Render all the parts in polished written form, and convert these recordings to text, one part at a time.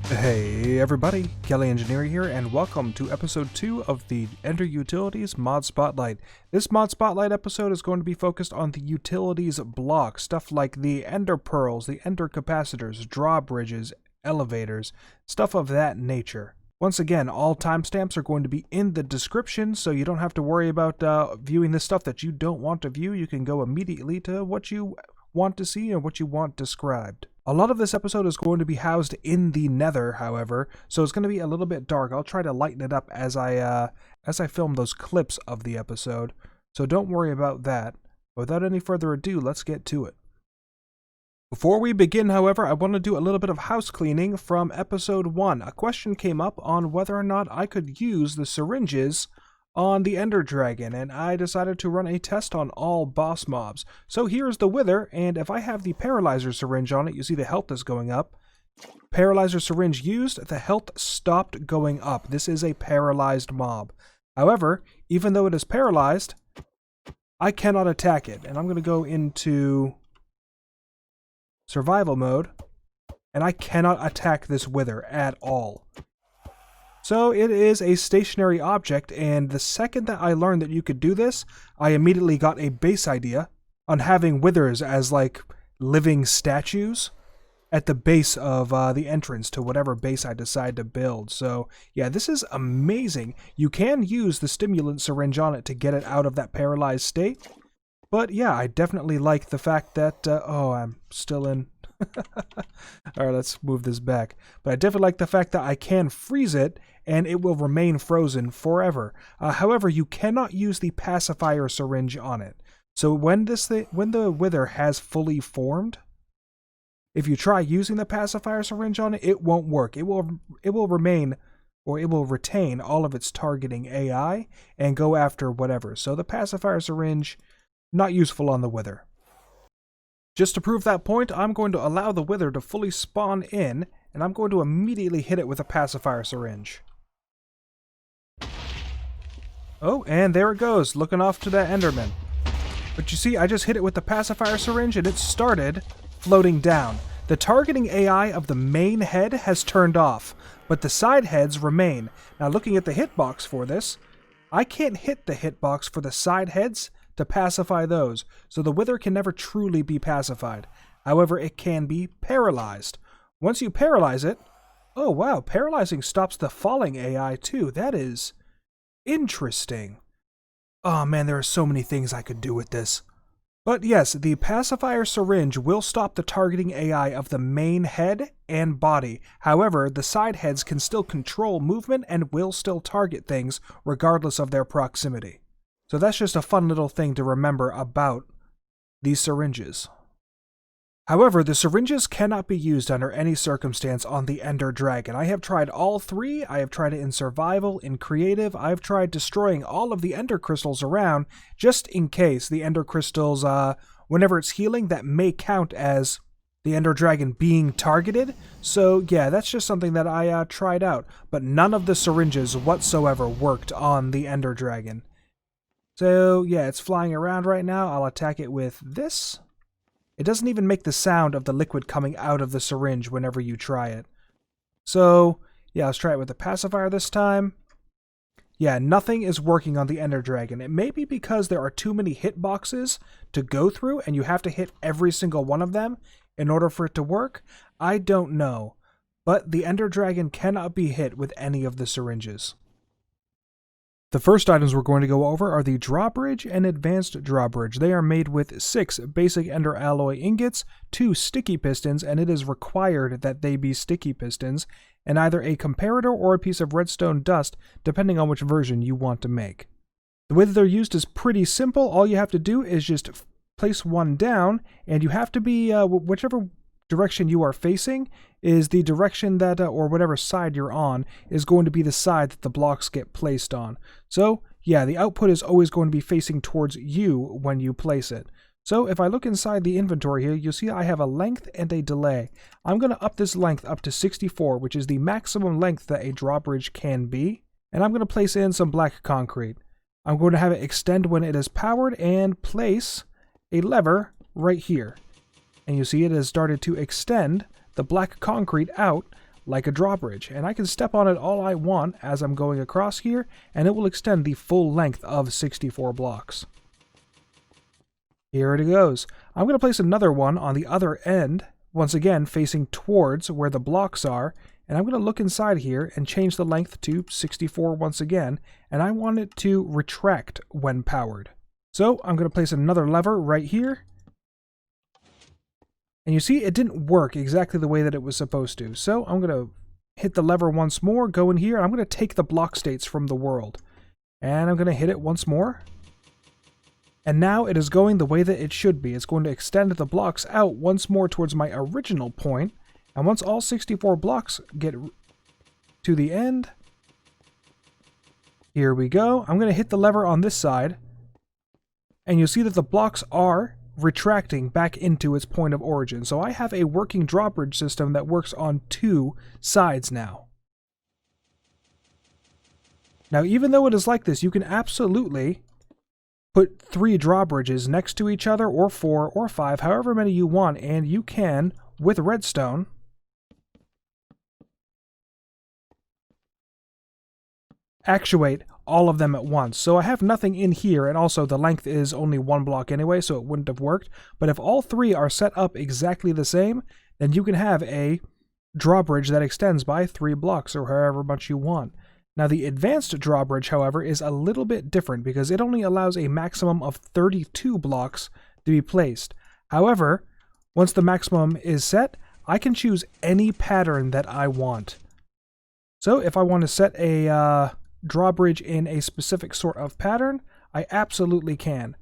Hey everybody, Kelly Engineer here, and welcome to episode 2 of the Ender Utilities Mod Spotlight. This Mod Spotlight episode is going to be focused on the utilities block, stuff like the Ender Pearls, the Ender Capacitors, Drawbridges, elevators, stuff of that nature. Once again, all timestamps are going to be in the description, so you don't have to worry about viewing the stuff that you don't want to view. You can go immediately to what you want to see and what you want described. A lot of this episode is going to be housed in the Nether, however, so it's going to be a little bit dark. I'll try to lighten it up as I film those clips of the episode, so don't worry about that. Without any further ado, let's get to it. Before we begin, however, I want to do a little bit of house cleaning from episode 1. A question came up on whether or not I could use the syringes on the Ender Dragon, and I decided to run a test on all boss mobs. So here's the Wither, and if I have the Paralyzer syringe on it, you see the health is going up. Paralyzer syringe used, the health stopped going up. This is a paralyzed mob. However, even though it is paralyzed, I cannot attack it, and I'm going to go into survival mode, and I cannot attack this Wither at all. So it is a stationary object, and the second that I learned that you could do this, I immediately got a base idea on having withers as like living statues at the base of the entrance to whatever base I decide to build. So yeah, this is amazing. You can use the stimulant syringe on it to get it out of that paralyzed state. But yeah, I definitely like the fact that, oh, I'm still in. Alright, let's move this back. But I definitely like the fact that I can freeze it and it will remain frozen forever. However, you cannot use the pacifier syringe on it. So when the Wither has fully formed, if you try using the pacifier syringe on it, it won't work. It will remain, or it will retain all of its targeting AI and go after whatever. So the pacifier syringe, not useful on the Wither. Just to prove that point, I'm going to allow the Wither to fully spawn in, and I'm going to immediately hit it with a pacifier syringe. Oh, and there it goes, looking off to that Enderman. But you see, I just hit it with the pacifier syringe, and it started floating down. The targeting AI of the main head has turned off, but the side heads remain. Now looking at the hitbox for this, I can't hit the hitbox for the side heads to pacify those, so the Wither can never truly be pacified. However, it can be paralyzed. Once you paralyze it, oh wow, paralyzing stops the falling AI too. That is interesting. Oh man, there are so many things I could do with this. But yes, the pacifier syringe will stop the targeting AI of the main head and body. However, the side heads can still control movement and will still target things regardless of their proximity. So that's just a fun little thing to remember about these syringes. However, the syringes cannot be used under any circumstance on the Ender Dragon. I have tried all three. I have tried it in survival, in creative. I've tried destroying all of the Ender crystals around, just in case the Ender crystals, whenever it's healing, that may count as the Ender Dragon being targeted. So yeah, that's just something that I tried out. But none of the syringes whatsoever worked on the Ender Dragon. So yeah, it's flying around right now. I'll attack it with this. It doesn't even make the sound of the liquid coming out of the syringe whenever you try it. So yeah, let's try it with the pacifier this time. Yeah, nothing is working on the Ender Dragon. It may be because there are too many hitboxes to go through and you have to hit every single one of them in order for it to work. I don't know. But the Ender Dragon cannot be hit with any of the syringes. The first items we're going to go over are the Drawbridge and Advanced Drawbridge. They are made with 6 basic Ender alloy ingots, 2 sticky pistons, and it is required that they be sticky pistons, and either a comparator or a piece of redstone dust, depending on which version you want to make. The way that they're used is pretty simple. All you have to do is just place one down, and you have to be, whichever direction you are facing is the direction that, or whatever side you're on, is going to be the side that the blocks get placed on. So yeah, the output is always going to be facing towards you when you place it. So if I look inside the inventory here, you'll see I have a length and a delay. I'm going to up this length up to 64, which is the maximum length that a drawbridge can be. And I'm going to place in some black concrete. I'm going to have it extend when it is powered and place a lever right here. And you see it has started to extend the black concrete out like a drawbridge, and I can step on it all I want as I'm going across here, and it will extend the full length of 64 blocks. Here it goes. I'm going to place another one on the other end, once again facing towards where the blocks are, and I'm going to look inside here and change the length to 64 once again, and I want it to retract when powered. So I'm going to place another lever right here, and you see it didn't work exactly the way that it was supposed to. So I'm going to hit the lever once more, go in here, and I'm going to take the block states from the world, and I'm going to hit it once more. And now it is going the way that it should be. It's going to extend the blocks out once more towards my original point. And once all 64 blocks get to the end, here we go. I'm going to hit the lever on this side. And you'll see that the blocks are retracting back into its point of origin. So I have a working drawbridge system that works on 2 sides now. Now, even though it is like this, you can absolutely put 3 drawbridges next to each other, or 4 or 5, however many you want, and you can, with redstone, actuate all of them at once. So I have nothing in here, and also the length is only 1 block anyway, so it wouldn't have worked. But if all 3 are set up exactly the same, then you can have a drawbridge that extends by 3 blocks, or however much you want. Now, the advanced drawbridge, however, is a little bit different because it only allows a maximum of 32 blocks to be placed. However, once the maximum is set, I can choose any pattern that I want. So if I want to set a drawbridge in a specific sort of pattern, I absolutely can.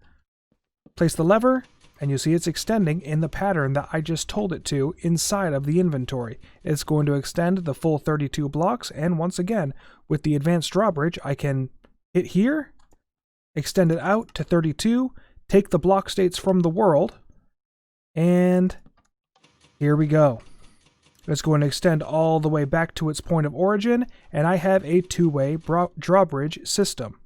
Place the lever, and you see it's extending in the pattern that I just told it to inside of the inventory. It's going to extend the full 32 blocks, and once again, with the advanced drawbridge, I can hit here, extend it out to 32, take the block states from the world, and here we go. It's going to extend all the way back to its point of origin, and I have a 2-way drawbridge system.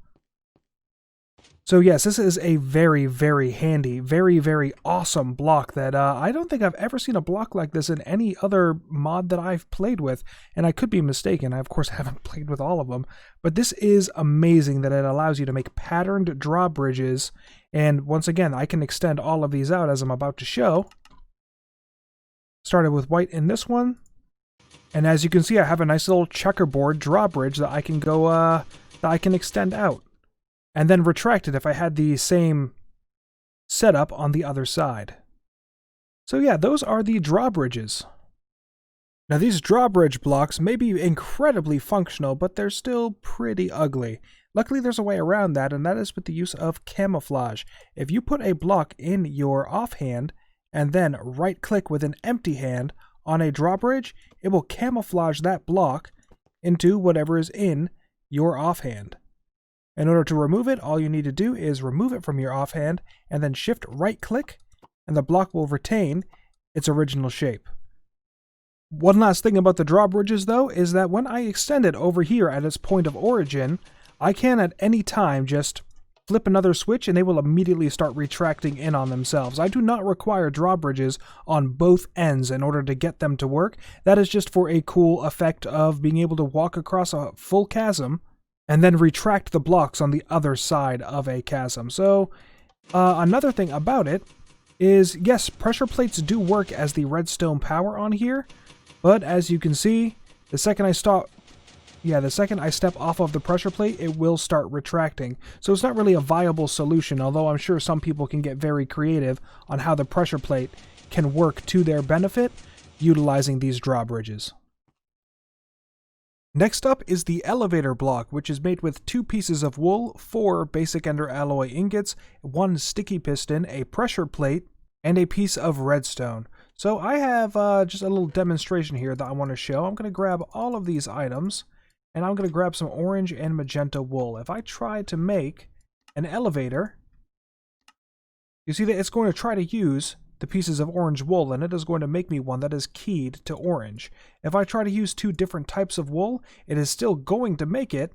So yes, this is a very, very handy, very, very awesome block that I don't think I've ever seen a block like this in any other mod that I've played with, and I could be mistaken. I, of course, haven't played with all of them, but this is amazing that it allows you to make patterned drawbridges, and once again, I can extend all of these out as I'm about to show. Started with white in this one, and as you can see, I have a nice little checkerboard drawbridge that I can go, that I can extend out, and then retract it if I had the same setup on the other side. So yeah, those are the drawbridges. Now these drawbridge blocks may be incredibly functional, but they're still pretty ugly. Luckily there's a way around that, and that is with the use of camouflage. If you put a block in your offhand, and then right-click with an empty hand on a drawbridge, it will camouflage that block into whatever is in your offhand. In order to remove it, all you need to do is remove it from your offhand, and then shift right-click, and the block will retain its original shape. One last thing about the drawbridges, though, is that when I extend it over here at its point of origin, I can at any time just flip another switch and they will immediately start retracting in on themselves. I do not require drawbridges on both ends in order to get them to work. That is just for a cool effect of being able to walk across a full chasm and then retract the blocks on the other side of a chasm. So another thing about it is, yes, pressure plates do work as the redstone power on here, but as you can see, the second I step off of the pressure plate, it will start retracting. So it's not really a viable solution, although I'm sure some people can get very creative on how the pressure plate can work to their benefit utilizing these drawbridges. Next up is the elevator block, which is made with 2 pieces of wool, 4 basic ender alloy ingots, 1 sticky piston, a pressure plate, and a piece of redstone. So I have just a little demonstration here that I want to show. I'm going to grab all of these items, and I'm going to grab some orange and magenta wool. If I try to make an elevator, you see that it's going to try to use the pieces of orange wool, and it is going to make me one that is keyed to orange. If I try to use 2 different types of wool, it is still going to make it,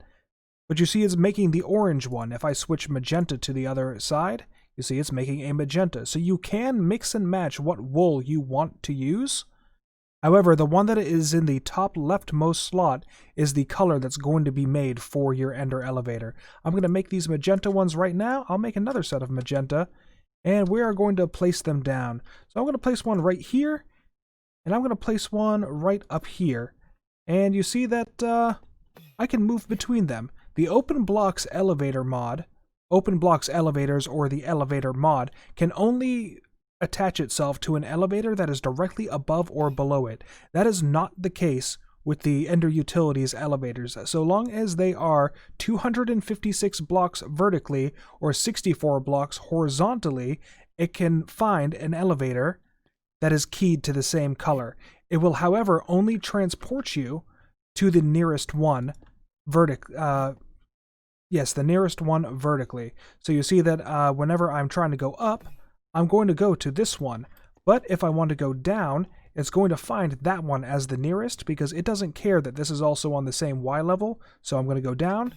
but you see it's making the orange one. If I switch magenta to the other side, you see it's making a magenta. So you can mix and match what wool you want to use. However, the one that is in the top leftmost slot is the color that's going to be made for your ender elevator. I'm going to make these magenta ones right now. I'll make another set of magenta, and we are going to place them down. So I'm going to place one right here, and I'm going to place one right up here. And you see that I can move between them. The Open Blocks Elevator mod, Open Blocks Elevators, or the Elevator mod, can only attach itself to an elevator that is directly above or below it. That is not the case with the Ender Utilities elevators. So long as they are 256 blocks vertically or 64 blocks horizontally, it can find an elevator that is keyed to the same color. It will, however, only transport you to the nearest one the nearest one vertically. So you see that whenever I'm trying to go up, I'm going to go to this one. But if I want to go down, it's going to find that one as the nearest because it doesn't care that this is also on the same Y level. So I'm going to go down,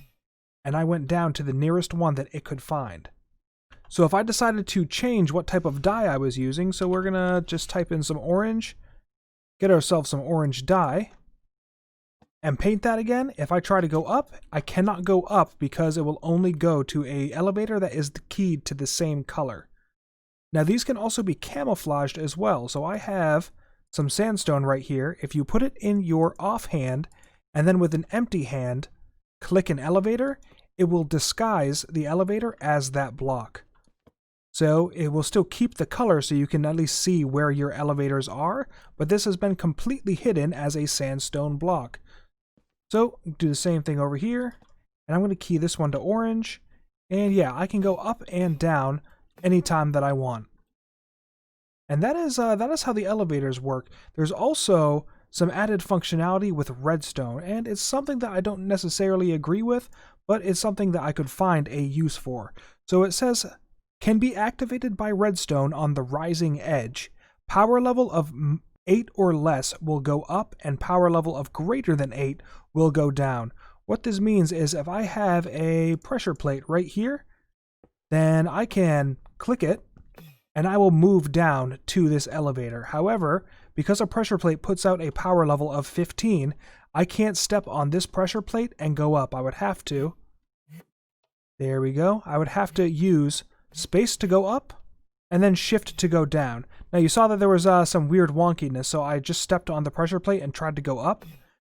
and I went down to the nearest one that it could find. So if I decided to change what type of dye I was using, so we're going to just type in some orange, get ourselves some orange dye, and paint that again. If I try to go up, I cannot go up because it will only go to an elevator that is keyed to the same color. Now these can also be camouflaged as well. So I have some sandstone right here. If you put it in your offhand and then with an empty hand click an elevator, it will disguise the elevator as that block. So it will still keep the color so you can at least see where your elevators are, but this has been completely hidden as a sandstone block. So do the same thing over here, and I'm going to key this one to orange, and yeah, I can go up and down anytime that I want. And that is how the elevators work. There's also some added functionality with redstone, and it's something that I don't necessarily agree with, but it's something that I could find a use for. So it says, can be activated by redstone on the rising edge. Power level of 8 or less will go up, and power level of greater than 8 will go down. What this means is if I have a pressure plate right here, then I can click it, and I will move down to this elevator. However, because a pressure plate puts out a power level of 15, I can't step on this pressure plate and go up. I would have to. There we go. I would have to use space to go up and then shift to go down. Now you saw that there was some weird wonkiness, so I just stepped on the pressure plate and tried to go up,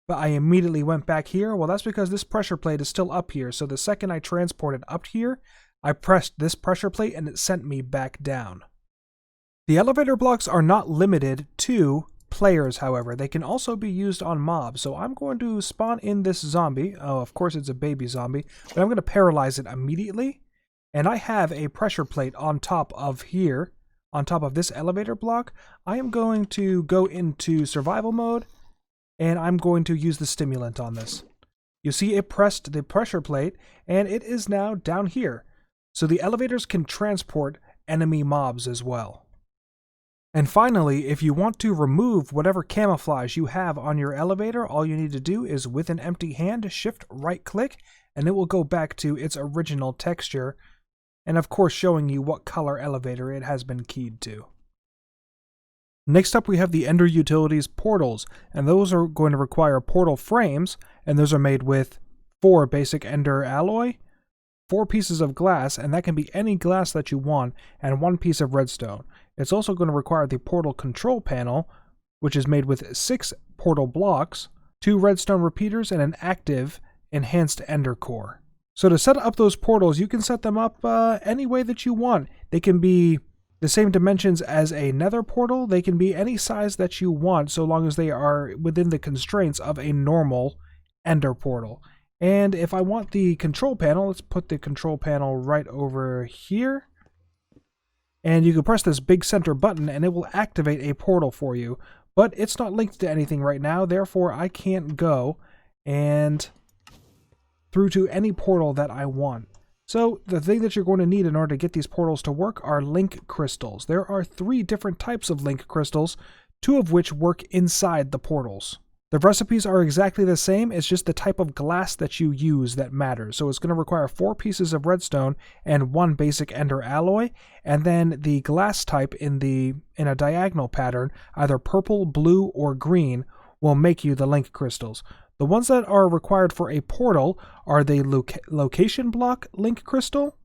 but I immediately went back here. Well, that's because this pressure plate is still up here, so the second I transported up here, I pressed this pressure plate and it sent me back down. The elevator blocks are not limited to players, however. They can also be used on mobs. So I'm going to spawn in this zombie. Oh, of course it's a baby zombie, but I'm going to paralyze it immediately. And I have a pressure plate on top of here, on top of this elevator block. I am going to go into survival mode, and I'm going to use the stimulant on this. You see it pressed the pressure plate, and it is now down here. So the elevators can transport enemy mobs as well. And finally, if you want to remove whatever camouflage you have on your elevator, all you need to do is with an empty hand, shift right click, and it will go back to its original texture, and of course showing you what color elevator it has been keyed to. Next up we have the Ender Utilities portals, and those are going to require portal frames, and those are made with 4 basic Ender alloy, 4 pieces of glass, and that can be any glass that you want, and 1 piece of redstone. It's also going to require the portal control panel, which is made with 6 portal blocks, 2 redstone repeaters, and an active enhanced ender core. So to set up those portals, you can set them up any way that you want. They can be the same dimensions as a nether portal. They can be any size that you want, so long as they are within the constraints of a normal ender portal. And if I want the control panel, let's put the control panel right over here. And you can press this big center button and it will activate a portal for you. But it's not linked to anything right now, therefore I can't go and through to any portal that I want. So the thing that you're going to need in order to get these portals to work are link crystals. There are 3 different types of link crystals, 2 of which work inside the portals. The recipes are exactly the same, it's just the type of glass that you use that matters. So it's going to require 4 pieces of redstone and 1 basic ender alloy, and then the glass type in a diagonal pattern, either purple, blue, or green, will make you the link crystals. The ones that are required for a portal are the location block link crystal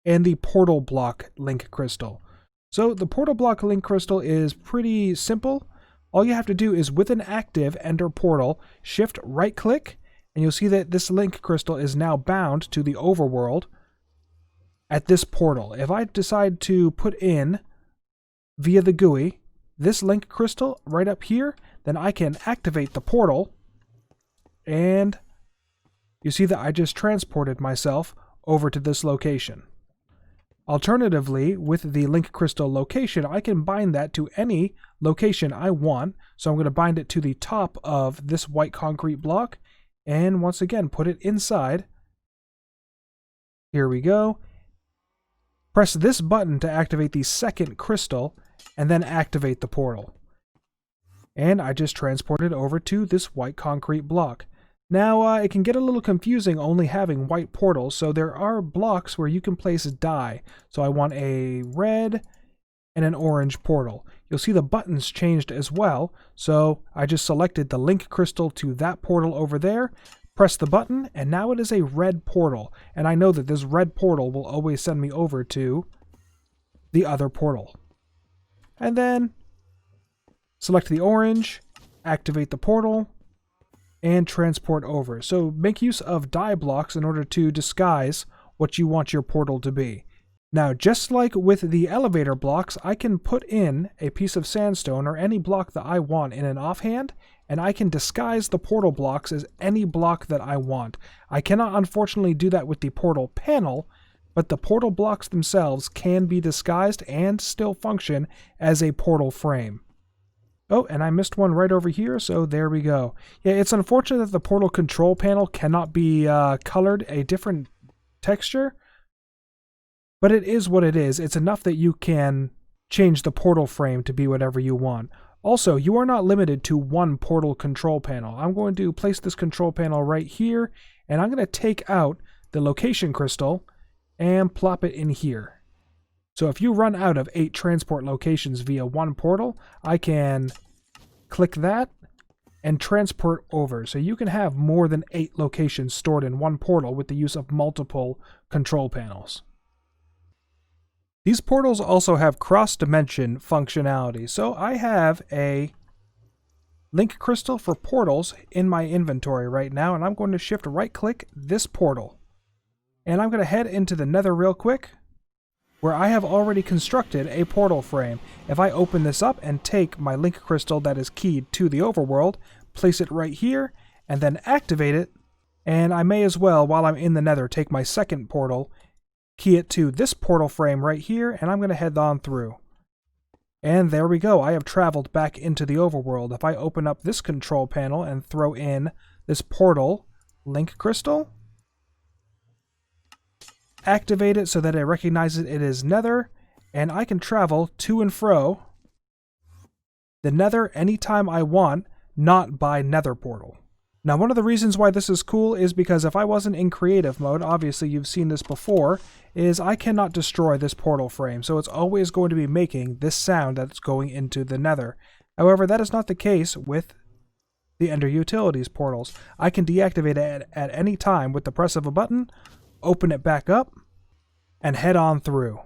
and the portal block link crystal. So the portal block link crystal is pretty simple. All you have to do is with an active ender portal, shift right click, and you'll see that this link crystal is now bound to the overworld at this portal. If I decide to put in via the GUI this link crystal right up here, then I can activate the portal, and you see that I just transported myself over to this location. Alternatively, with the link crystal location, I can bind that to any location I want. So I'm going to bind it to the top of this white concrete block, and once again put it inside. Here we go. Press this button to activate the second crystal, and then activate the portal. And I just transported over to this white concrete block. Now, it can get a little confusing only having white portals, so there are blocks where you can place dye. So I want a red and an orange portal. You'll see the buttons changed as well, so I just selected the link crystal to that portal over there, press the button, and now it is a red portal. And I know that this red portal will always send me over to the other portal. And then select the orange, activate the portal, and transport over. So make use of dye blocks in order to disguise what you want your portal to be. Now, just like with the elevator blocks, I can put in a piece of sandstone or any block that I want in an offhand, and I can disguise the portal blocks as any block that I want. I cannot unfortunately do that with the portal panel, but the portal blocks themselves can be disguised and still function as a portal frame. Oh, and I missed one right over here, so there we go. Yeah, it's unfortunate that the portal control panel cannot be colored a different texture, but it is what it is. It's enough that you can change the portal frame to be whatever you want. Also, you are not limited to one portal control panel. I'm going to place this control panel right here, and I'm going to take out the location crystal and plop it in here. So if you run out of 8 transport locations via one portal, I can click that and transport over. So you can have more than 8 locations stored in one portal with the use of multiple control panels. These portals also have cross-dimension functionality. So I have a link crystal for portals in my inventory right now, and I'm going to shift right-click this portal. And I'm going to head into the Nether real quick, where I have already constructed a portal frame. If I open this up and take my link crystal that is keyed to the overworld, place it right here, and then activate it, and I may as well, while I'm in the Nether, take my second portal, key it to this portal frame right here, and I'm going to head on through. And there we go, I have traveled back into the overworld. If I open up this control panel and throw in this portal link crystal, activate it so that it recognizes it is Nether, and I can travel to and fro the Nether anytime I want, not by Nether portal. Now, one of the reasons why this is cool is because if I wasn't in creative mode, obviously you've seen this before, is I cannot destroy this portal frame, so it's always going to be making this sound that's going into the Nether. However, that is not the case with the Ender Utilities portals. I can deactivate it at any time with the press of a button, open it back up, and head on through.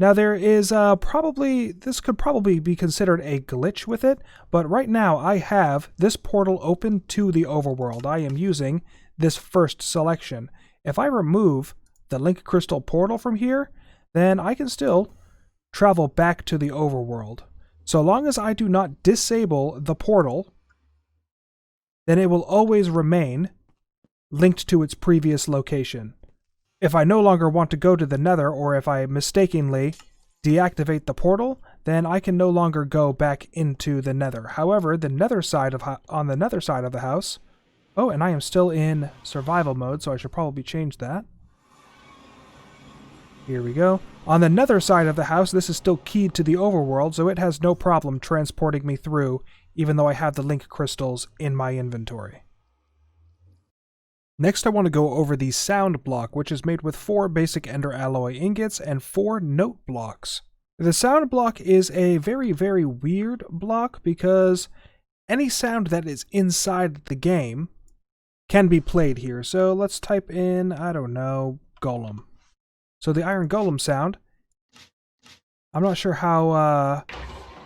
Now there is this could probably be considered a glitch with it, but right now I have this portal open to the overworld. I am using this first selection. If I remove the link crystal portal from here, then I can still travel back to the overworld. So long as I do not disable the portal, then it will always remain linked to its previous location. If I no longer want to go to the Nether, or if I mistakenly deactivate the portal, then I can no longer go back into the Nether. However, on the Nether side of the house, oh, and I am still in survival mode, so I should probably change that. Here we go. On the nether side of the house, this is still keyed to the overworld, so it has no problem transporting me through, even though I have the link crystals in my inventory. Next, I want to go over the sound block, which is made with 4 basic ender alloy ingots and 4 note blocks. The sound block is a very, very weird block because any sound that is inside the game can be played here. So let's type in, I don't know, golem. So the iron golem sound, I'm not sure how,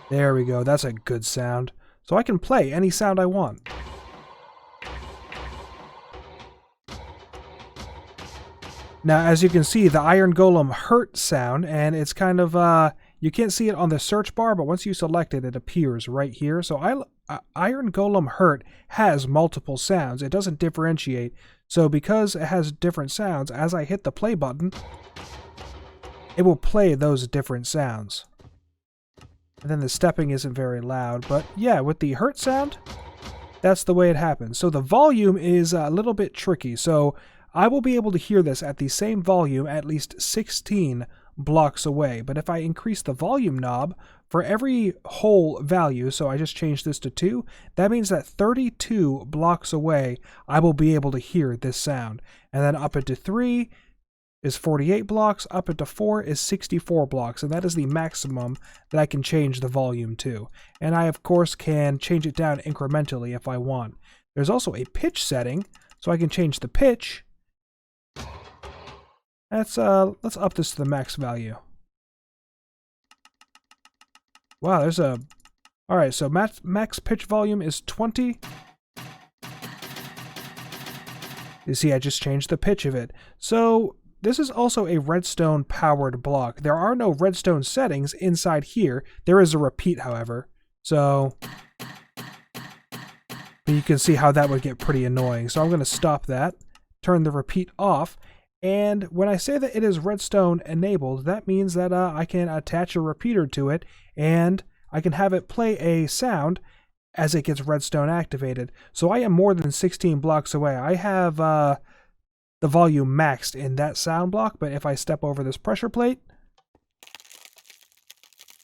there we go, that's a good sound. So I can play any sound I want. Now, as you can see, the iron golem hurt sound, and it's kind of, you can't see it on the search bar, but once you select it, it appears right here. So iron golem hurt has multiple sounds. It doesn't differentiate. So because it has different sounds, as I hit the play button, it will play those different sounds. And then the stepping isn't very loud, but yeah, with the hurt sound, that's the way it happens. So the volume is a little bit tricky. So I will be able to hear this at the same volume at least 16 blocks away. But if I increase the volume knob for every whole value, so I just changed this to 2, that means that 32 blocks away, I will be able to hear this sound. And then up into 3 is 48 blocks, up into 4 is 64 blocks, and that is the maximum that I can change the volume to. And I, of course, can change it down incrementally if I want. There's also a pitch setting, so I can change the pitch. Let's up this to the max value. Wow, there's a... Alright, so max pitch volume is 20. You see, I just changed the pitch of it. So this is also a redstone powered block. There are no redstone settings inside here. There is a repeat, however. So you can see how that would get pretty annoying. So I'm going to stop that, turn the repeat off. And when I say that it is redstone enabled, that means that I can attach a repeater to it and I can have it play a sound as it gets redstone activated. So I am more than 16 blocks away. I have the volume maxed in that sound block, but if I step over this pressure plate,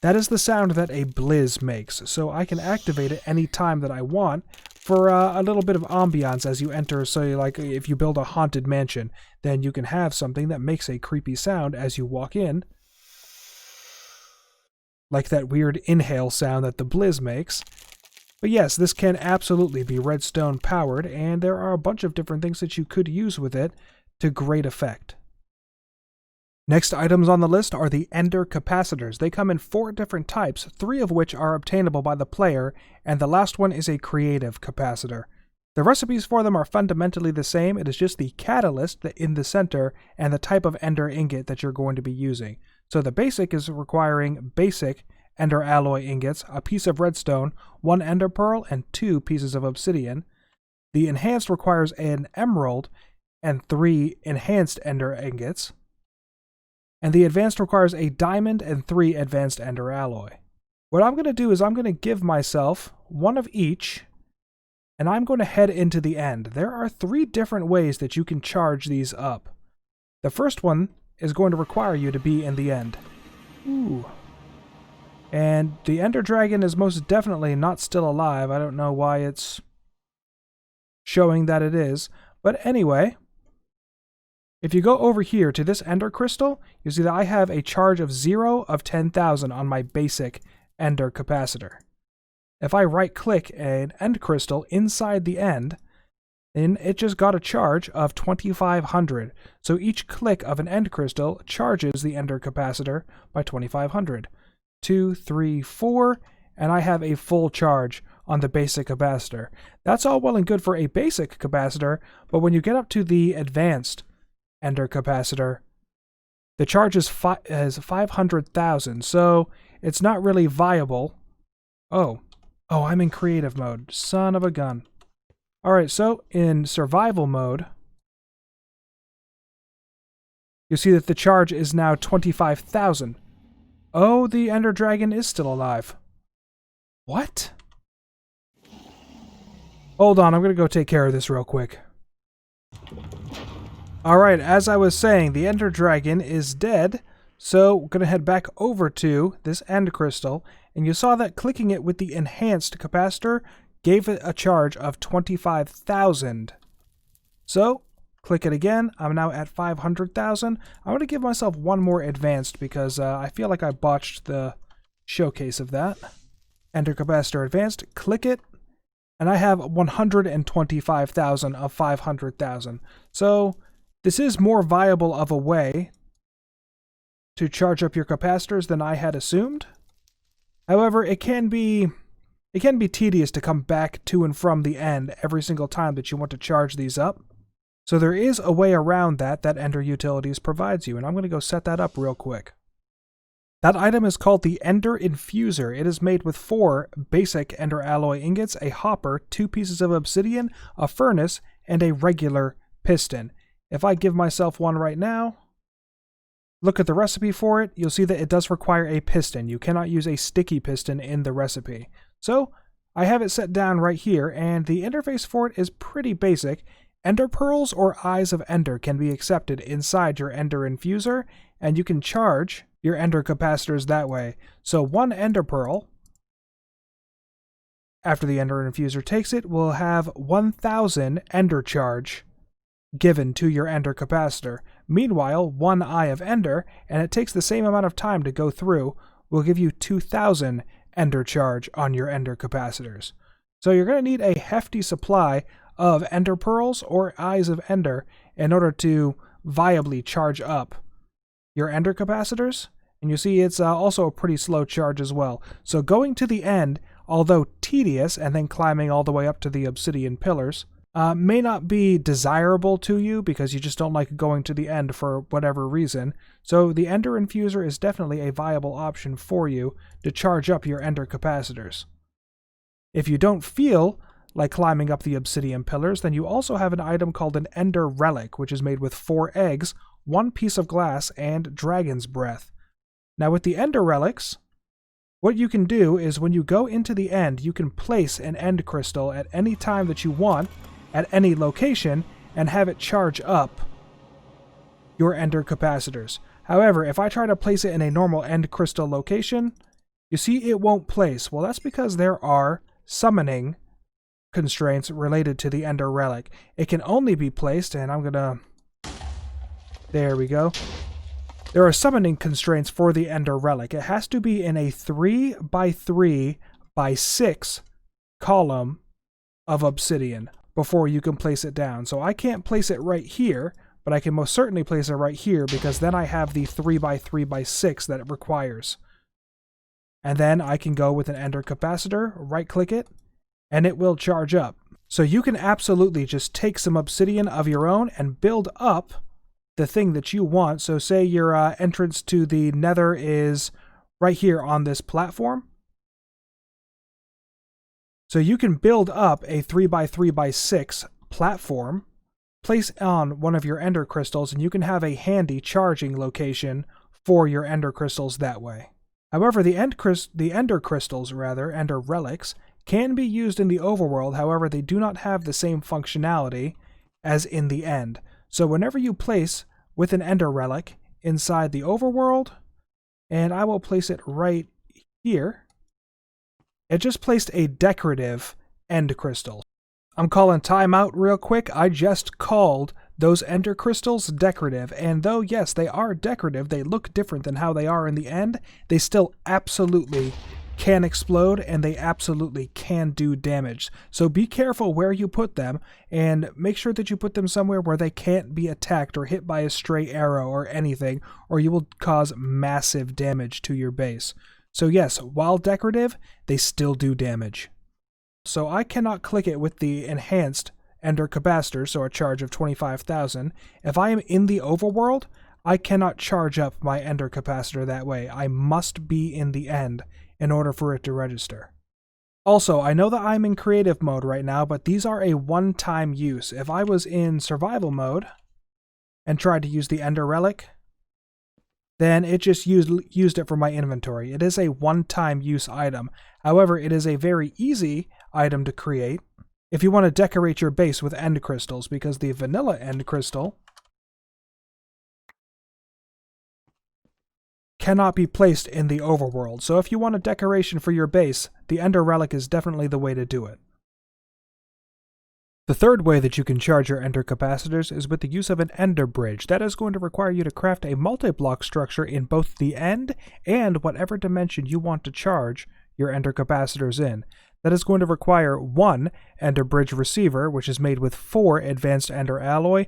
that is the sound that a blizz makes. So I can activate it any time that I want for a little bit of ambiance as you enter. So like if you build a haunted mansion, then you can have something that makes a creepy sound as you walk in. Like that weird inhale sound that the blizz makes. But yes, this can absolutely be redstone powered, and there are a bunch of different things that you could use with it to great effect. Next items on the list are the Ender Capacitors. They come in 4 different types, 3 of which are obtainable by the player, and the last one is a creative capacitor. The recipes for them are fundamentally the same. It is just the catalyst in the center and the type of Ender ingot that you're going to be using. So the basic is requiring basic Ender alloy ingots, a piece of redstone, 1 Ender pearl, and 2 pieces of obsidian. The enhanced requires an emerald and 3 enhanced Ender ingots. And the advanced requires a diamond and 3 advanced ender alloy. What I'm going to do is I'm going to give myself 1 of each, and I'm going to head into the end. There are 3 different ways that you can charge these up. The first one is going to require you to be in the end. Ooh. And the Ender Dragon is most definitely not still alive. I don't know why it's showing that it is. But anyway, if you go over here to this Ender Crystal, you see that I have a charge of 0 of 10,000 on my basic Ender Capacitor. If I right-click an End Crystal inside the end, then it just got a charge of 2,500. So each click of an End Crystal charges the Ender Capacitor by 2,500. 2, 3, 4, and I have a full charge on the basic capacitor. That's all well and good for a basic capacitor, but when you get up to the advanced Ender Capacitor, the charge is 500,000, so it's not really viable. Oh, I'm in creative mode. Son of a gun. Alright, so in survival mode, you see that the charge is now 25,000. Oh, the Ender Dragon is still alive. What? Hold on, I'm going to go take care of this real quick. Alright, as I was saying, the Ender Dragon is dead, So we're going to head back over to this end crystal, and you saw that clicking it with the enhanced capacitor gave it a charge of 25,000. So click it again. I'm now at 500,000. I'm going to give myself one more advanced because I feel like I botched the showcase of that. Enter capacitor advanced, click it, and I have 125,000 of 500,000. So this is more viable of a way to charge up your capacitors than I had assumed. However, it can be tedious to come back to and from the end every single time that you want to charge these up. So there is a way around that Ender Utilities provides you, and I'm going to go set that up real quick. That item is called the Ender Infuser. It is made with 4 basic Ender alloy ingots, a hopper, 2 pieces of obsidian, a furnace, and a regular piston. If I give myself one right now, look at the recipe for it, you'll see that it does require a piston. You cannot use a sticky piston in the recipe. So I have it set down right here, and the interface for it is pretty basic. Ender pearls or eyes of Ender can be accepted inside your Ender Infuser, and you can charge your Ender capacitors that way. So 1 Ender pearl, after the Ender Infuser takes it, will have 1,000 Ender charge given to your Ender capacitor. Meanwhile, 1 Eye of Ender, and it takes the same amount of time to go through, will give you 2,000 Ender charge on your Ender capacitors. So you're going to need a hefty supply of Ender pearls or Eyes of Ender in order to viably charge up your Ender capacitors. And you see it's also a pretty slow charge as well. So going to the end, although tedious, and then climbing all the way up to the obsidian pillars, may not be desirable to you because you just don't like going to the end for whatever reason. So the Ender Infuser is definitely a viable option for you to charge up your Ender capacitors. If you don't feel like climbing up the obsidian pillars, then you also have an item called an Ender Relic, which is made with 4 eggs, 1 piece of glass, and dragon's breath. Now with the Ender Relics, what you can do is when you go into the end, you can place an end crystal at any time that you want, at any location, and have it charge up your Ender capacitors. However, if I try to place it in a normal end crystal location, you see it won't place. Well, that's because there are summoning constraints related to the Ender Relic. It can only be placed, and I'm gonna... There we go. There are summoning constraints for the Ender Relic. It has to be in a 3 by 3 by 6 column of obsidian before you can place it down. So I can't place it right here, but I can most certainly place it right here because then I have the 3 by 3 by 6 that it requires. And then I can go with an Ender capacitor, right-click it, and it will charge up. So you can absolutely just take some obsidian of your own and build up the thing that you want. So say your entrance to the Nether is right here on this platform. So you can build up a 3 by 3 by 6 platform, place on one of your Ender crystals, and you can have a handy charging location for your Ender crystals that way. However, the Ender crystals, Ender relics, can be used in the overworld. However, they do not have the same functionality as in the end. So whenever you place with an Ender relic inside the overworld, and I will place it right here, it just placed a decorative end crystal. I'm calling timeout real quick. I just called those Ender crystals decorative, and though yes, they are decorative, they look different than how they are in the end, they still absolutely can explode, and they absolutely can do damage. So be careful where you put them, and make sure that you put them somewhere where they can't be attacked or hit by a stray arrow or anything, or you will cause massive damage to your base. So yes, while decorative, they still do damage. So I cannot click it with the enhanced Ender capacitor, so a charge of 25,000. If I am in the overworld, I cannot charge up my Ender capacitor that way. I must be in the end in order for it to register. Also, I know that I'm in creative mode right now, but these are a one-time use. If I was in survival mode and tried to use the Ender Relic, then it just used it for my inventory. It is a one-time use item. However, it is a very easy item to create if you want to decorate your base with end crystals, because the vanilla end crystal cannot be placed in the overworld. So if you want a decoration for your base, the Ender Relic is definitely the way to do it. The third way that you can charge your Ender capacitors is with the use of an Ender Bridge. That is going to require you to craft a multi-block structure in both the end and whatever dimension you want to charge your Ender capacitors in. That is going to require one Ender Bridge receiver, which is made with 4 advanced Ender alloy,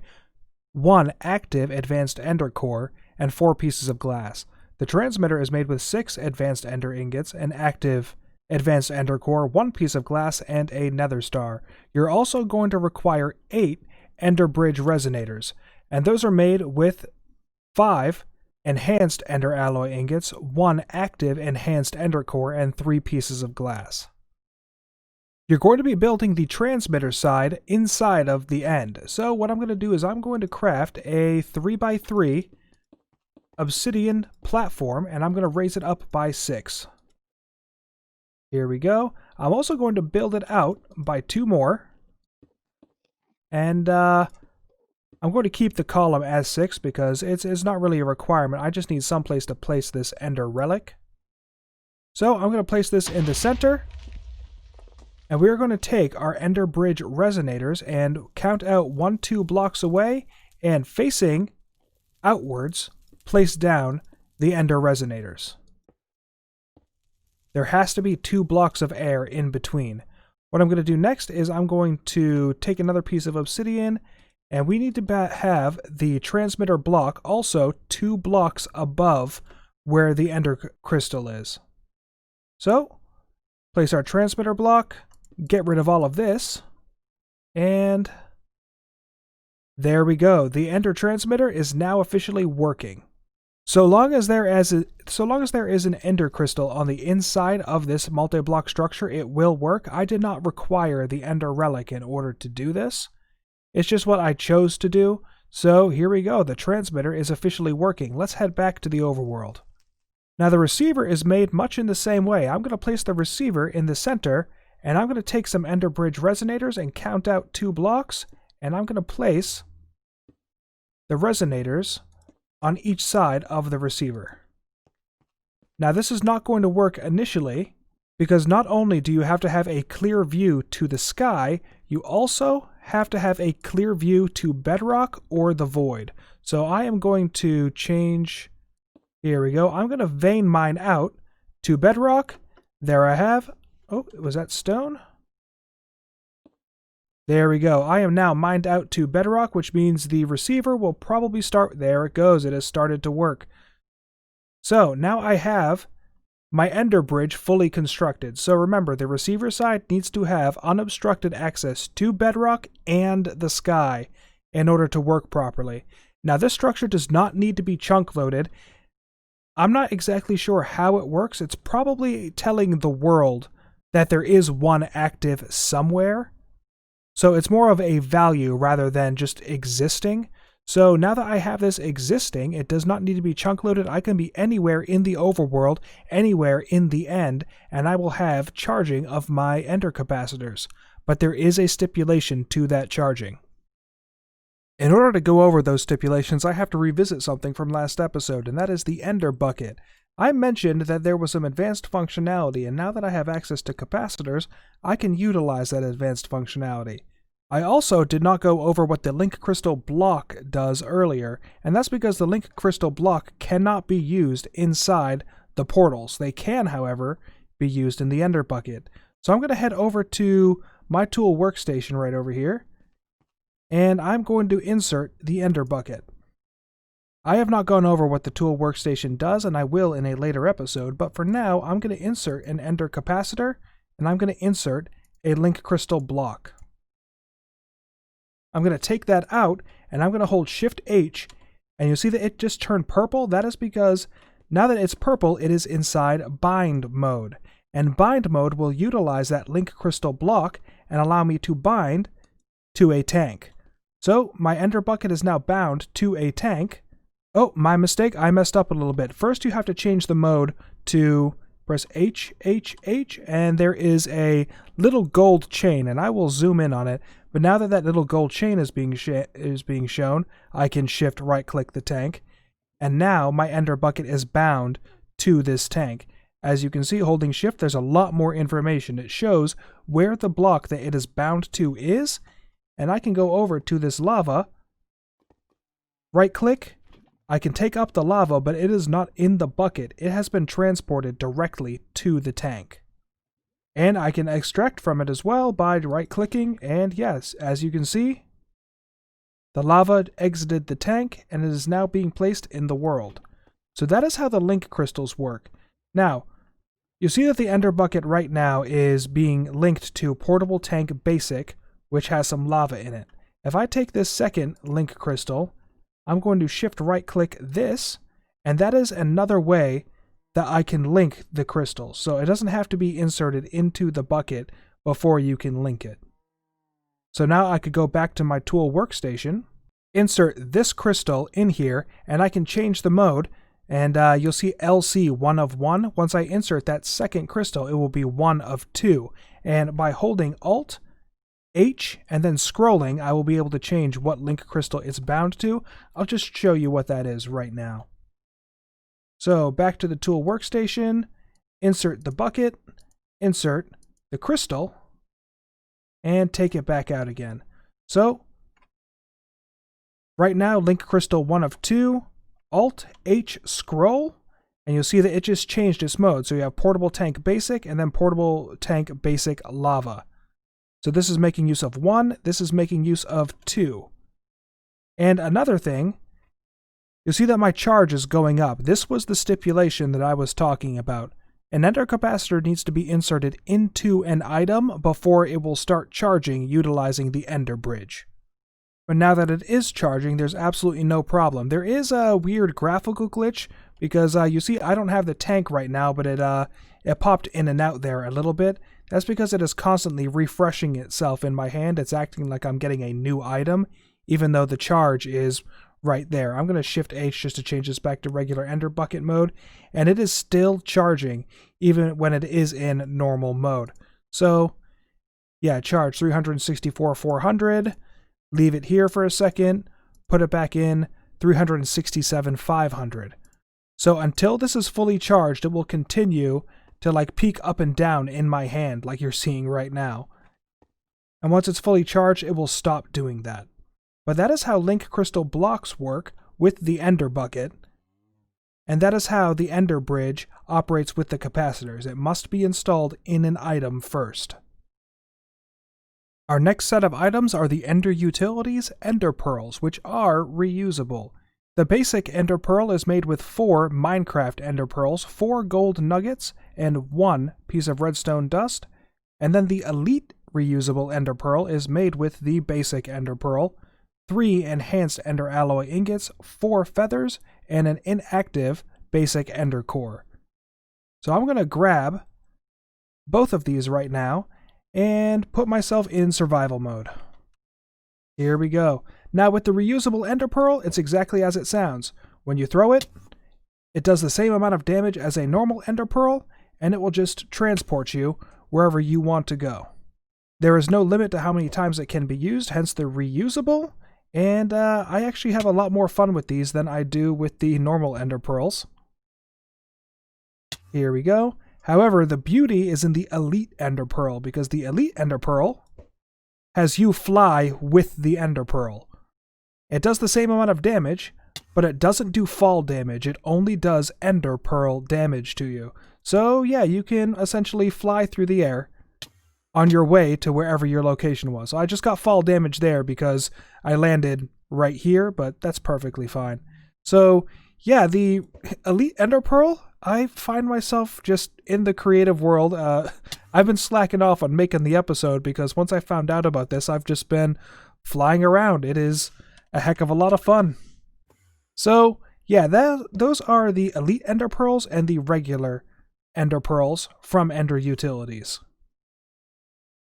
1 active advanced Ender core, and 4 pieces of glass. The transmitter is made with 6 advanced Ender ingots, an active advanced Ender core, 1 piece of glass, and a nether star. You're also going to require 8 Ender Bridge resonators, and those are made with 5 enhanced Ender alloy ingots, 1 active enhanced Ender core, and 3 pieces of glass. You're going to be building the transmitter side inside of the end. So what I'm going to do is I'm going to craft a 3x3 obsidian platform, and I'm going to raise it up by 6. Here we go. I'm also going to build it out by 2 more. And I'm going to keep the column as 6 because it's not really a requirement. I just need some place to place this Ender Relic. So I'm going to place this in the center. And we're going to take our Ender Bridge resonators and count out 1, 2 blocks away, and facing outwards, place down the Ender resonators. There has to be 2 blocks of air in between. What I'm going to do next is I'm going to take another piece of obsidian, and we need to have the transmitter block also 2 blocks above where the Ender crystal is. So, place our transmitter block, get rid of all of this, and there we go. The Ender transmitter is now officially working. So long as there is an Ender crystal on the inside of this multi-block structure, it will work. I did not require the Ender Relic in order to do this. It's just what I chose to do. So here we go. The transmitter is officially working. Let's head back to the overworld. Now the receiver is made much in the same way. I'm going to place the receiver in the center, and I'm going to take some Ender Bridge resonators and count out 2 blocks, and I'm going to place the resonators on each side of the receiver. Now this is not going to work initially, because not only do you have to have a clear view to the sky, you also have to have a clear view to bedrock or the void. So I am going to change, here we go, I'm going to vein mine out to bedrock. There I have, oh, was that stone? There we go. I am now mined out to bedrock, which means the receiver will probably start. There it goes. It has started to work. So now I have my Ender Bridge fully constructed. So remember, the receiver side needs to have unobstructed access to bedrock and the sky in order to work properly. Now this structure does not need to be chunk loaded. I'm not exactly sure how it works. It's probably telling the world that there is one active somewhere. So it's more of a value rather than just existing. So now that I have this existing, it does not need to be chunk loaded. I can be anywhere in the overworld, anywhere in the end, and I will have charging of my Ender capacitors. But there is a stipulation to that charging. In order to go over those stipulations, I have to revisit something from last episode, and that is the Ender bucket. I mentioned that there was some advanced functionality, and now that I have access to capacitors, I can utilize that advanced functionality. I also did not go over what the link crystal block does earlier, and that's because the link crystal block cannot be used inside the portals. They can, however, be used in the Ender bucket. So I'm going to head over to my tool workstation right over here, and I'm going to insert the Ender bucket. I have not gone over what the tool workstation does, and I will in a later episode, but for now, I'm going to insert an Ender capacitor, and I'm going to insert a link crystal block. I'm going to take that out, and I'm going to hold Shift-H, and you'll see that it just turned purple. That is because now that it's purple, it is inside bind mode, and bind mode will utilize that link crystal block and allow me to bind to a tank. So my Ender bucket is now bound to a tank. Oh, my mistake, I messed up a little bit. First you have to change the mode to press H, H, H, and there is a little gold chain, and I will zoom in on it. But now that that little gold chain is being shown, I can shift right-click the tank, and now my ender bucket is bound to this tank. As you can see, holding shift, there's a lot more information. It shows where the block that it is bound to is, and I can go over to this lava, right click, I can take up the lava, but it is not in the bucket. It has been transported directly to the tank. And I can extract from it as well by right clicking, and yes, as you can see, the lava exited the tank and it is now being placed in the world. So that is how the link crystals work. Now, you see that the ender bucket right now is being linked to Portable Tank Basic, which has some lava in it. If I take this second link crystal, I'm going to shift right click this, and that is another way that I can link the crystals. So it doesn't have to be inserted into the bucket before you can link it. So now I could go back to my tool workstation, insert this crystal in here, and I can change the mode, and you'll see LC 1 of 1. Once I insert that second crystal, it will be 1 of 2. And by holding Alt, H, and then scrolling, I will be able to change what link crystal it's bound to. I'll just show you what that is right now. So back to the tool workstation, insert the bucket, insert the crystal, and take it back out again. So right now, link crystal 1 of 2, Alt H scroll, and you'll see that it just changed its mode. So you have Portable Tank Basic and then Portable Tank Basic Lava. So this is making use of 1, this is making use of 2. And another thing, you'll see that my charge is going up. This was the stipulation that I was talking about. An ender capacitor needs to be inserted into an item before it will start charging utilizing the ender bridge. But now that it is charging, there's absolutely no problem. There is a weird graphical glitch because you see I don't have the tank right now, but it popped in and out there a little bit. That's because it is constantly refreshing itself in my hand. It's acting like I'm getting a new item, even though the charge is right there. I'm going to shift H just to change this back to regular ender bucket mode, and it is still charging even when it is in normal mode. So yeah, charge 364,400, leave it here for a second, put it back in 367,500. So until this is fully charged, it will continue to like peak up and down in my hand like you're seeing right now. And once it's fully charged, it will stop doing that. But that is how link crystal blocks work with the ender bucket. And that is how the ender bridge operates with the capacitors. It must be installed in an item first. Our next set of items are the ender utilities ender pearls, which are reusable. The basic ender pearl is made with 4 Minecraft ender pearls, 4 gold nuggets, and 1 piece of redstone dust. And then the elite reusable ender pearl is made with the basic ender pearl, 3 enhanced ender alloy ingots, 4 feathers, and an inactive basic ender core. So I'm going to grab both of these right now and put myself in survival mode. Here we go. Now with the reusable ender pearl, it's exactly as it sounds. When you throw it, it does the same amount of damage as a normal ender pearl, and it will just transport you wherever you want to go. There is no limit to how many times it can be used, hence the reusable, and I actually have a lot more fun with these than I do with the normal ender pearls. Here we go. However, the beauty is in the elite ender pearl, because the elite ender pearl has you fly with the ender pearl. It does the same amount of damage, but it doesn't do fall damage. It only does ender pearl damage to you. So yeah, you can essentially fly through the air on your way to wherever your location was. So I just got fall damage there because I landed right here, but that's perfectly fine. So yeah, the elite ender pearl, I find myself just in the creative world. I've been slacking off on making the episode because once I found out about this, I've just been flying around. It is a heck of a lot of fun. So yeah, those are the elite ender pearls and the regular ender pearls from ender utilities.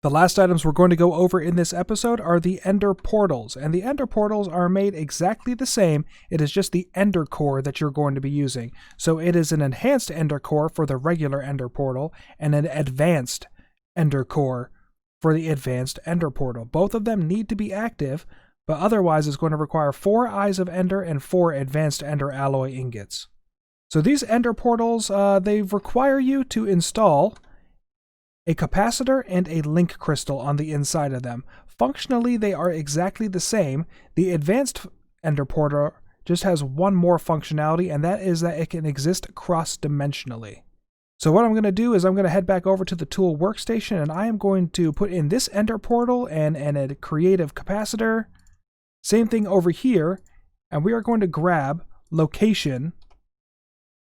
The last items we're going to go over in this episode are the ender portals, and the ender portals are made exactly the same. It is just the ender core that you're going to be using. So it is an enhanced ender core for the regular ender portal and an advanced ender core for the advanced ender portal. Both of them need to be active, but otherwise it's going to require 4 Eyes of Ender and 4 Advanced Ender Alloy Ingots. So these Ender Portals, they require you to install a capacitor and a link crystal on the inside of them. Functionally, they are exactly the same. The Advanced Ender Portal just has one more functionality, and that is that it can exist cross-dimensionally. So what I'm going to do is I'm going to head back over to the tool workstation, and I am going to put in this Ender Portal and a creative capacitor. Same thing over here, and we are going to grab location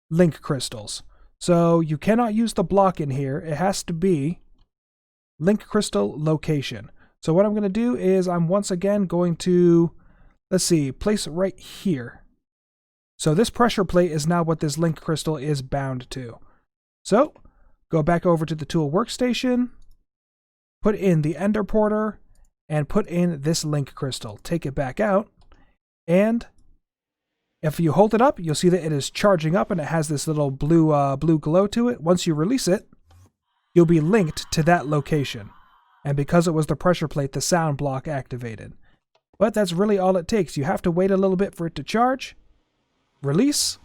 link crystals. So you cannot use the block in here. It has to be link crystal location. So what I'm going to do is I'm once again going to, let's see, place it right here. So this pressure plate is now what this link crystal is bound to. So go back over to the tool workstation, put in the Ender Porter, and put in this link crystal. Take it back out, and if you hold it up, you'll see that it is charging up and it has this little blue glow to it. Once you release it, you'll be linked to that location. And because it was the pressure plate, the sound block activated. But that's really all it takes. You have to wait a little bit for it to charge, release,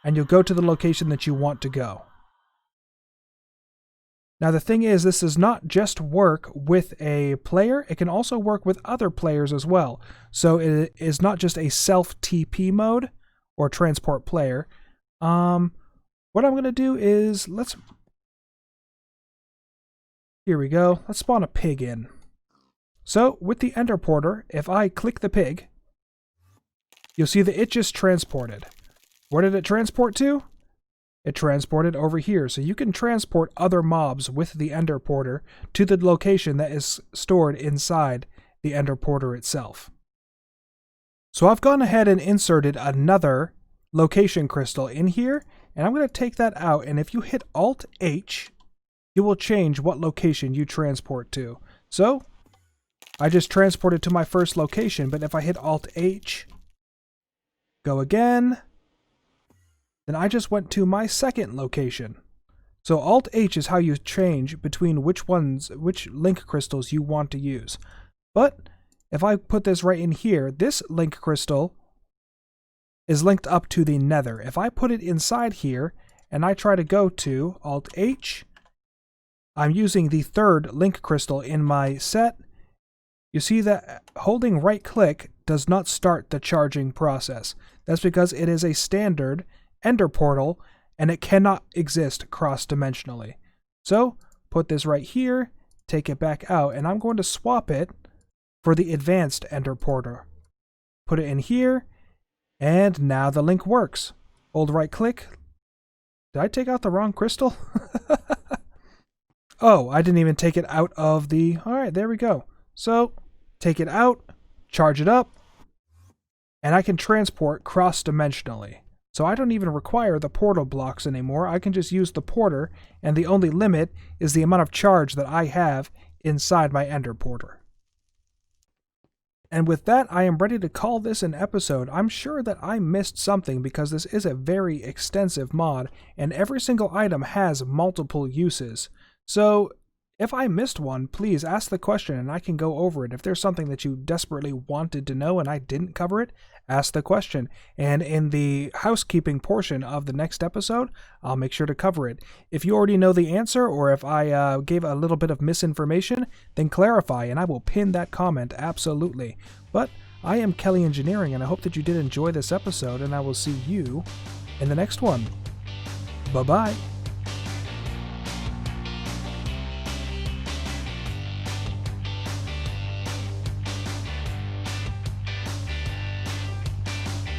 and you'll go to the location that you want to go. Now the thing is, this does not just work with a player, it can also work with other players as well. So it is not just a self-TP mode or transport player. What I'm going to do is, here we go, let's spawn a pig in. So with the Ender Porter, if I click the pig, you'll see that it just transported. Where did it transport to? It transported over here, so you can transport other mobs with the Ender Porter to the location that is stored inside the Ender Porter itself. So I've gone ahead and inserted another location crystal in here, and I'm going to take that out, and if you hit Alt-H, you will change what location you transport to. So I just transported to my first location, but if I hit Alt-H, go again, then I just went to my second location. So Alt-H is how you change between which link crystals you want to use. But if I put this right in here, this link crystal is linked up to the nether. If I put it inside here and I try to go to Alt-H, I'm using the third link crystal in my set. You see that holding right click does not start the charging process. That's because it is a standard Ender Portal, and it cannot exist cross-dimensionally. So, put this right here, take it back out, and I'm going to swap it for the Advanced Ender Portal. Put it in here, and now the link works. Hold right-click. Did I take out the wrong crystal? Oh, I didn't even take it out of the... Alright, there we go. So, take it out, charge it up, and I can transport cross-dimensionally. So I don't even require the portal blocks anymore. I can just use the porter, and the only limit is the amount of charge that I have inside my Ender Porter. And with that, I am ready to call this an episode. I'm sure that I missed something because this is a very extensive mod, and every single item has multiple uses. So if I missed one, please ask the question and I can go over it. If there's something that you desperately wanted to know and I didn't cover it, ask the question. And in the housekeeping portion of the next episode, I'll make sure to cover it. If you already know the answer, or if I gave a little bit of misinformation, then clarify and I will pin that comment, absolutely. But I am Kelly Engineering, and I hope that you did enjoy this episode, and I will see you in the next one. Bye-bye.